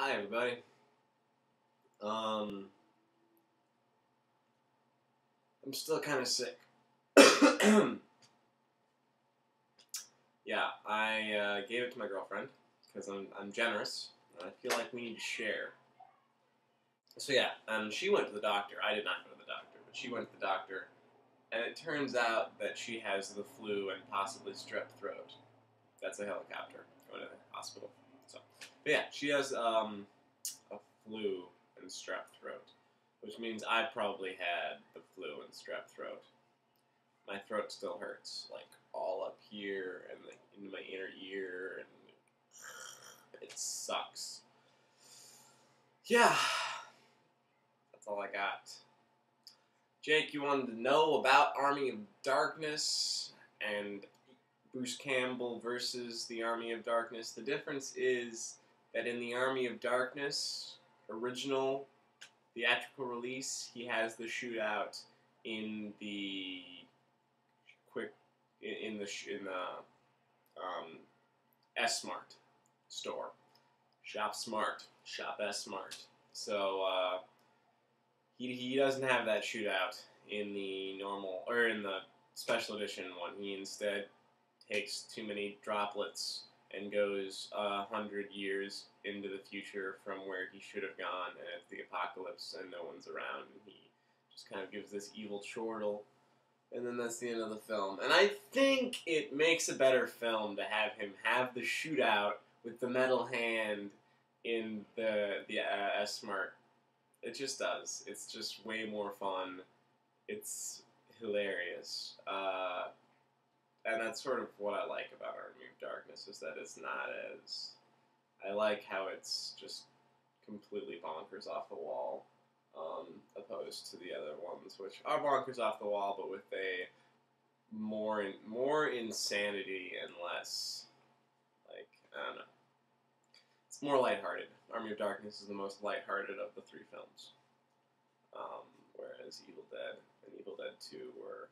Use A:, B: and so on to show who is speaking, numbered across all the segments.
A: Hi, everybody. I'm still kind of sick. Yeah, I gave it to my girlfriend because I'm generous and I feel like we need to share. So yeah, she went to the doctor. I did not go to the doctor, but she went to the doctor, and it turns out that she has the flu and possibly strep throat. That's a helicopter going to the hospital. So, but yeah, she has a flu and strep throat, which means I probably had the flu and strep throat. My throat still hurts, like all up here and like into my inner ear, and it sucks. Yeah, that's all I got. Jake, you wanted to know about Army of Darkness and Bruce Campbell versus the Army of Darkness. The difference is that in the Army of Darkness, original theatrical release, he has the shootout in the S-Mart store. Shop Smart. Shop S-Mart. So, he doesn't have that shootout in the normal, or in the special edition one. He instead takes too many droplets and goes 100 years into the future from where he should have gone, and it's the apocalypse and no one's around, and he just kind of gives this evil chortle, and then that's the end of the film. And I think it makes a better film to have him have the shootout with the metal hand in the S-Mart. It just does. It's just way more fun. It's hilarious. And that's sort of what I like about Army of Darkness, is that it's not as... I like how it's just completely bonkers off the wall, opposed to the other ones, which are bonkers off the wall, but with a more insanity and less, like, I don't know. It's more lighthearted. Army of Darkness is the most lighthearted of the three films, whereas Evil Dead and Evil Dead 2 were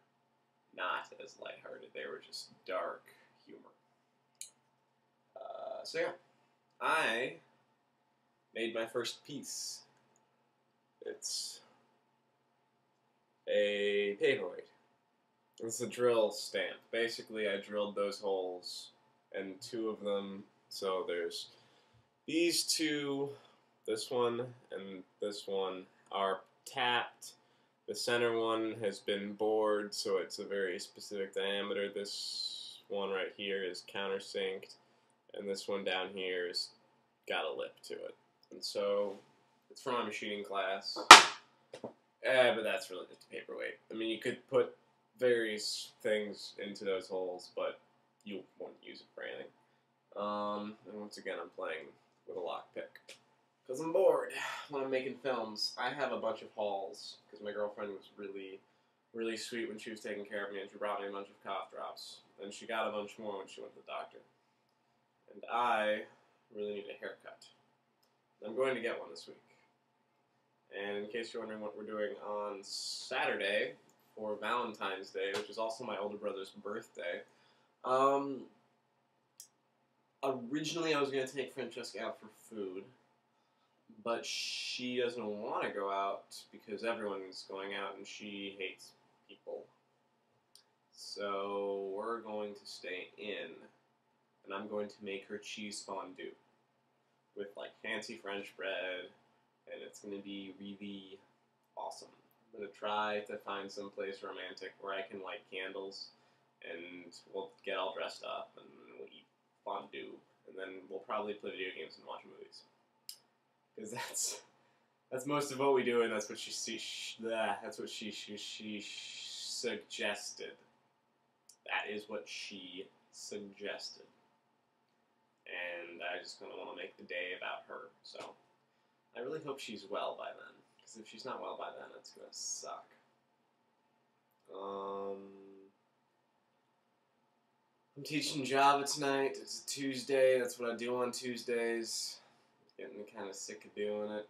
A: not as lighthearted. They were just dark humor. So yeah, I made my first piece. It's a paperweight. It's a drill stamp. Basically, I drilled those holes, and two of them, so there's these two, this one and this one, are tapped. The center one has been bored, so it's a very specific diameter. This one right here is countersinked, and this one down here has got a lip to it. And so, it's from my machining class. But that's really just a paperweight. I mean, you could put various things into those holes, but you won't use it for anything. And once again, I'm playing with a lockpick. Because I'm bored when I'm making films. I have a bunch of hauls, because my girlfriend was really, really sweet when she was taking care of me, and she brought me a bunch of cough drops. And she got a bunch more when she went to the doctor. And I really need a haircut. I'm going to get one this week. And in case you're wondering what we're doing on Saturday for Valentine's Day, which is also my older brother's birthday, originally I was going to take Francesca out for food, but she doesn't want to go out because everyone's going out and she hates people. So we're going to stay in, and I'm going to make her cheese fondue with like fancy French bread, and it's going to be really awesome. I'm going to try to find some place romantic where I can light candles, and we'll get all dressed up, and we'll eat fondue, and then we'll probably play video games and watch movies. Because that's most of what we do, and that's what she suggested. That is what she suggested. And I just kind of want to make the day about her, so I really hope she's well by then, because if she's not well by then, it's going to suck. I'm teaching Java tonight. It's a Tuesday. That's what I do on Tuesdays. Getting kind of sick of doing it.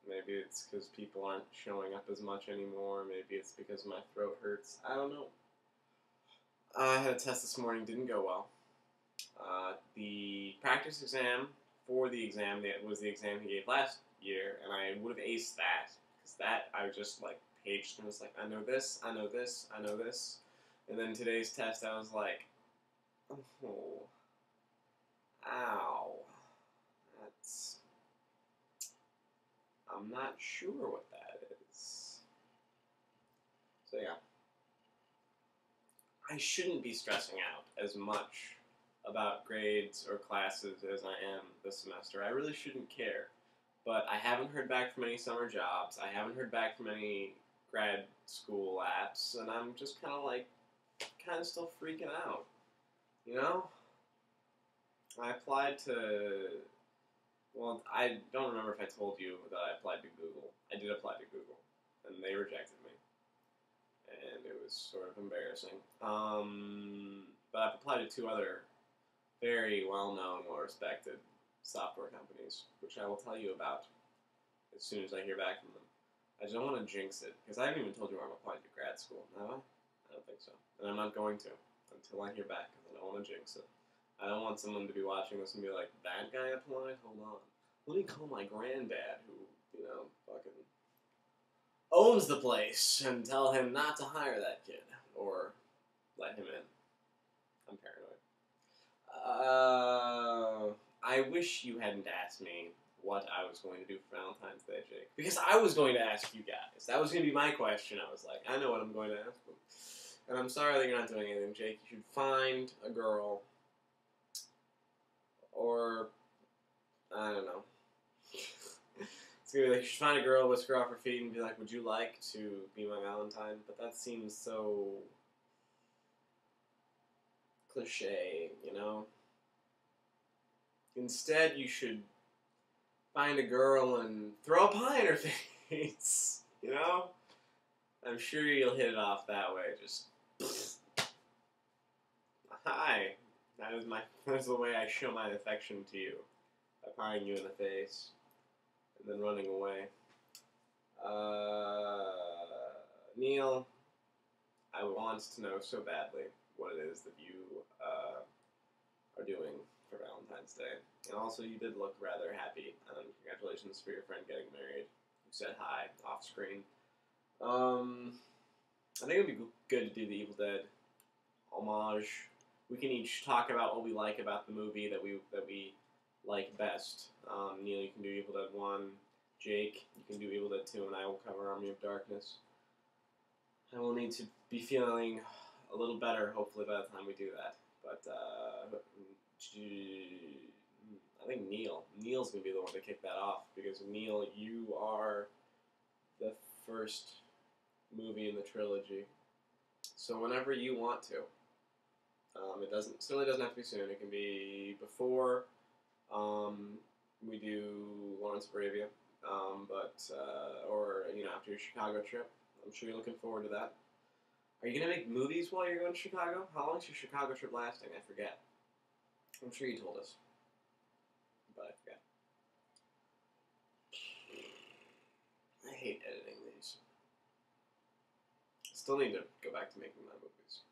A: Maybe it's because people aren't showing up as much anymore. Maybe it's because my throat hurts. I don't know. I had a test this morning. Didn't go well. The practice exam for the exam that was the exam he gave last year, and I would have aced that. Because that, I just, like, paged and was like, I know this, I know this, I know this. And then today's test, I was like, oh, ow. That's... I'm not sure what that is. So, yeah. I shouldn't be stressing out as much about grades or classes as I am this semester. I really shouldn't care. But I haven't heard back from any summer jobs. I haven't heard back from any grad school apps. And I'm just kind of like, kind of still freaking out. You know? I applied to... Well, I don't remember if I told you that I applied to Google. I did apply to Google. And they rejected me. And it was sort of embarrassing. But I've applied to 2 other very well-known, well-respected software companies, which I will tell you about as soon as I hear back from them. I just don't want to jinx it, because I haven't even told you where I'm applying to grad school, have I? I don't think so. And I'm not going to, until I hear back, because I don't want to jinx it. I don't want someone to be watching this and be like, that guy applied? Hold on. Let me call my granddad, who, fucking owns the place, and tell him not to hire that kid, or let him in. I'm paranoid. I wish you hadn't asked me what I was going to do for Valentine's Day, Jake. Because I was going to ask you guys. That was going to be my question. I was like, I know what I'm going to ask them. And I'm sorry that you're not doing anything, Jake. You should find a girl. Or, I don't know. It's going to be like, you should find a girl, whisk her off her feet, and be like, would you like to be my Valentine? But that seems so cliche, you know? Instead, you should find a girl and throw a pie in her face, you know? I'm sure you'll hit it off that way, just... Hi. That's the way I show my affection to you. By pieing you in the face. And then running away. Neil, I want to know so badly what it is that you are doing for Valentine's Day. And also, you did look rather happy. Congratulations for your friend getting married. You said hi off screen. I think it would be good to do the Evil Dead homage. We can each talk about what we like about the movie that we like best. Neil, you can do Evil Dead 1. Jake, you can do Evil Dead 2, and I will cover Army of Darkness. I will need to be feeling a little better, hopefully, by the time we do that. But, I think Neil's going to be the one to kick that off, because Neil, you are the first movie in the trilogy. So whenever you want to. It certainly doesn't have to be soon. It can be before we do Lawrence of Arabia, or after your Chicago trip. I'm sure you're looking forward to that. Are you gonna make movies while you're going to Chicago? How long is your Chicago trip lasting? I forget. I'm sure you told us, but I forget. I hate editing these. Still need to go back to making my movies.